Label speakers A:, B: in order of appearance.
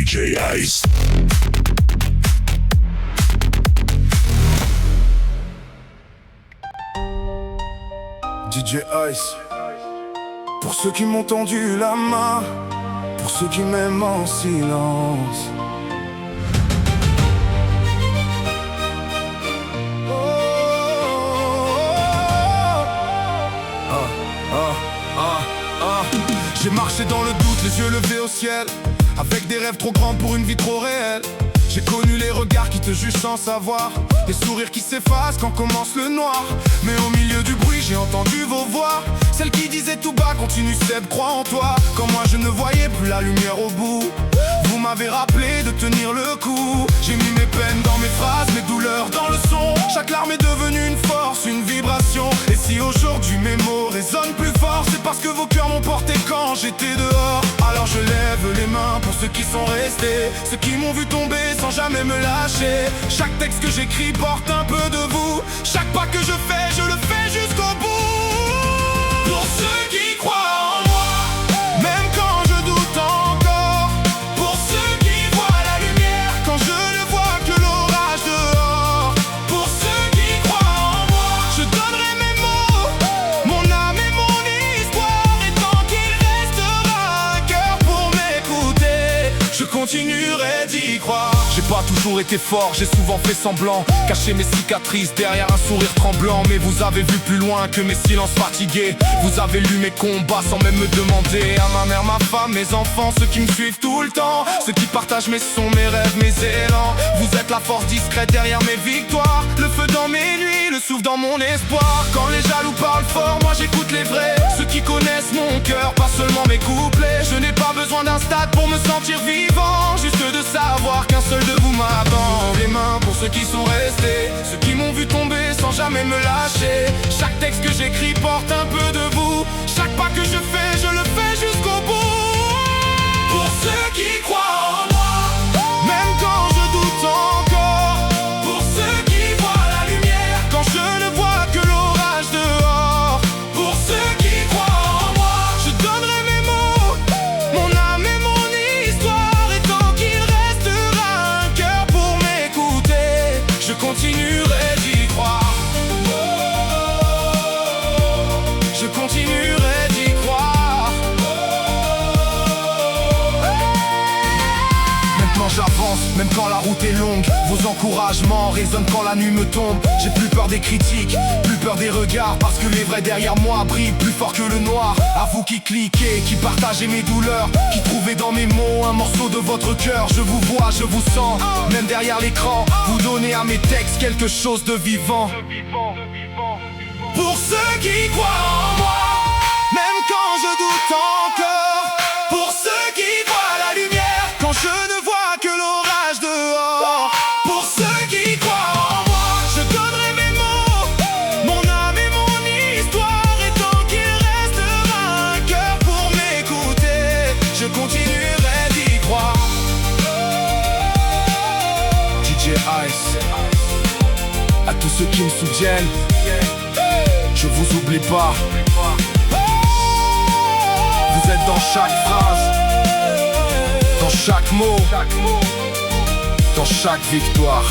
A: DJ Ice.
B: DJ Ice. Pour ceux qui m'ont tendu la main, pour ceux qui m'aiment en silence. J'ai marché dans le doute, les yeux levés au ciel, avec des rêves trop grands pour une vie trop réelle. J'ai connu les regards qui te jugent sans savoir, les sourires qui s'effacent quand commence le noir. Mais au milieu du bruit j'ai entendu vos voix, celles qui disaient tout bas: continue Seb, crois en toi. Quand moi je ne voyais plus la lumière au bout, vous m'avez rappelé de tenir le coup. J'ai mis mes peines dans mes phrases, mes douleurs dans le son. Chaque larme est devenue une force, une vibration. Et si aujourd'hui mes mots résonnent plus fort, c'est parce que vos cœurs m'ont porté quand j'étais dehors. Alors je lève les mains pour ceux qui sont restés, ceux qui m'ont vu tomber sans jamais me lâcher. Chaque texte que j'écris porte un peu de vous. Chaque pas que je le fais jusqu'au bout. Pour ceux qui croient en moi, même quand je doute encore. Pour ceux qui voient la lumière quand je ne vois que l'orage dehors. Pour ceux qui croient en moi, je donnerai mes mots, mon âme et mon histoire. Et tant qu'il restera un cœur pour m'écouter, je continuerai d'y croire. J'ai pas toujours été fort, j'ai souvent fait semblant, caché mes cicatrices derrière un sourire tremblant. Mais vous avez vu plus loin que mes silences fatigués. Vous avez lu mes combats sans même me demander. À ma mère, ma femme, mes enfants, ceux qui me suivent tout le temps, ceux qui partagent mes sons, mes rêves, mes élans. Vous êtes la force discrète derrière mes victoires, le feu dans mes nuits, le souffle dans mon espoir. Quand les jaloux parlent fort, moi j'écoute les vrais, ceux qui connaissent mon cœur, pas seulement mes couplets. Je n'ai pas besoin d'un stade pour me sentir vivant, juste de savoir qu'un seul de vous m'attend. Les mains pour ceux qui sont restés, ceux qui m'ont vu tomber sans jamais me lâcher. Chaque texte que j'écris porte un peu de vous. Chaque pas que je le fais jusqu'au bout. Pour ceux qui croient en moi, même quand je doute encore. Pour ceux qui voient la lumière quand je ne vois que l'orage dehors. Pour ceux qui croient en moi, je donnerai mes mots, mon âme et mon histoire. Et tant qu'il restera un cœur pour m'écouter, je continuerai d'y croire. Je continuerai d'y croire. Maintenant j'avance, même quand la route est longue. Vos encouragements résonnent quand la nuit me tombe. J'ai plus peur des critiques, plus peur des regards, parce que les vrais derrière moi brillent plus fort que le noir. À vous qui cliquez, qui partagez mes douleurs, qui trouvez dans mes mots un morceau de votre cœur. Je vous vois, je vous sens, même derrière l'écran. Vous donnez à mes textes quelque chose de vivant. Pour ceux qui croient en moi, même quand je doute encore. Pour ceux qui voient la lumière quand je ne vois que l'orage dehors. Pour ceux qui croient en moi, je donnerai mes mots, mon âme et mon histoire. Et tant qu'il restera un cœur pour m'écouter, je continuerai d'y croire. DJ Ice. À tous ceux qui me soutiennent, je vous oublie pas. Vous êtes dans chaque phrase, dans chaque mot, dans chaque victoire.